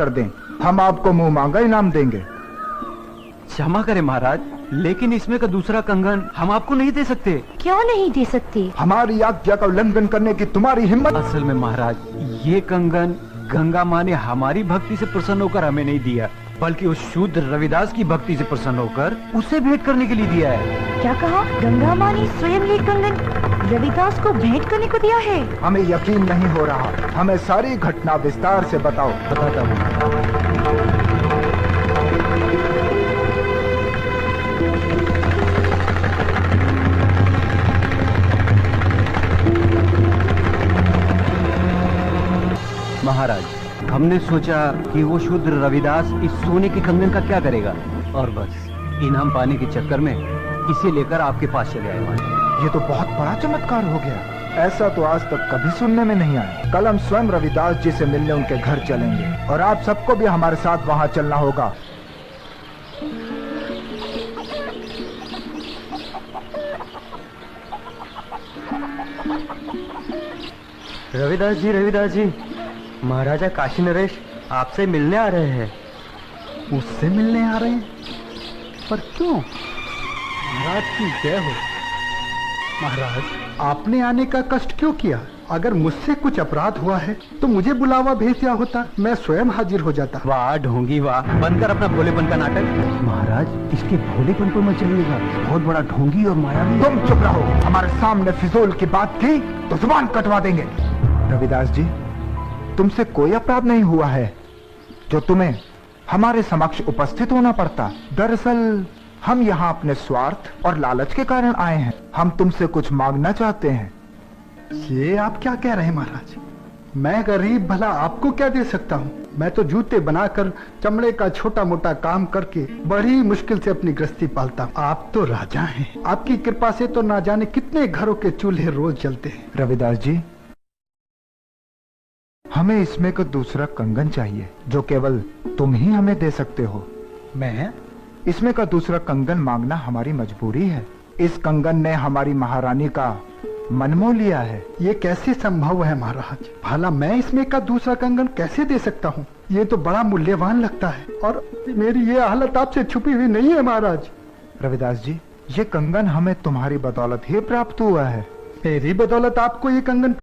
कर दें, हम आपको मुंह मांगा इनाम देंगे। क्षमा करें महाराज, लेकिन इसमें का दूसरा कंगन हम आपको नहीं दे सकते। क्यों नहीं दे सकते? हमारी आज्ञा का उल्लंघन करने की तुम्हारी हिम्मत। असल में महाराज, ये कंगन गंगा माँ ने हमारी भक्ति से प्रसन्न होकर हमें नहीं दिया, बल्कि उस शूद्र रविदास की भक्ति से प्रसन्न होकर उसे भेंट करने के लिए दिया है। क्या कहा? गंगा माँ ने स्वयं ये कंगन रविदास को भेंट करने को दिया है? हमें यकीन नहीं हो रहा, हमें सारी घटना विस्तार से बताओ। बताता हूँ। महाराज, हमने सोचा कि वो शूद्र रविदास इस सोने के कंगन का क्या करेगा, और बस इनाम पाने के चक्कर में इसे लेकर आपके पास चले आए महाराज। ये तो बहुत बड़ा चमत्कार हो गया, ऐसा तो आज तक कभी सुनने में नहीं आया। कल हम स्वयं रविदास जी से मिलने उनके घर चलेंगे और आप सबको भी हमारे साथ वहां चलना होगा। रविदास जी, महाराजा काशी नरेश आपसे मिलने आ रहे हैं। उससे मिलने आ रहे हैं? पर क्यों? महाराज की जय हो। महाराज, आपने आने का कष्ट क्यों किया? अगर मुझसे कुछ अपराध हुआ है तो मुझे बुलावा भेज दिया होता, मैं स्वयं हाजिर हो जाता। वाह ढोंगी वाह, बंद कर अपना भोलेपन का नाटक। महाराज, इसके भोलेपन पर मत चलिएगा, बहुत बड़ा ढोंगी और मायावी। तुम चुप रहो, हमारे सामने फिजूल की बात की तो जुबान कटवा देंगे। रविदास जी, तुमसे कोई अपराध नहीं हुआ है जो तुम्हें हमारे समक्ष उपस्थित होना पड़ता। दरअसल हम यहाँ अपने स्वार्थ और लालच के कारण आए हैं। हम तुमसे कुछ मांगना चाहते हैं। ये आप क्या कह रहे हैं महाराज? मैं गरीब भला आपको क्या दे सकता हूँ? मैं तो जूते बनाकर चमड़े का छोटा मोटा काम करके बड़ी मुश्किल से अपनी गृहस्थी पालता हूँ। आप तो राजा हैं, आपकी कृपा से तो ना जाने कितने घरों के चूल्हे रोज जलते हैं। रविदास जी, हमें इसमें का दूसरा कंगन चाहिए जो केवल तुम ही हमें दे सकते हो। मैं? इसमें का दूसरा कंगन मांगना हमारी मजबूरी है। इस कंगन ने हमारी महारानी का मन मोह लिया है। ये कैसे संभव है महाराज? भला मैं इसमें का दूसरा कंगन कैसे दे सकता हूँ? ये तो बड़ा मूल्यवान लगता है और मेरी ये हालत आपसे छुपी हुई नहीं है महाराज। रविदास जी, ये कंगन हमें तुम्हारी बदौलत ही प्राप्त हुआ है। मेरी बदौलत आपको ये कंगन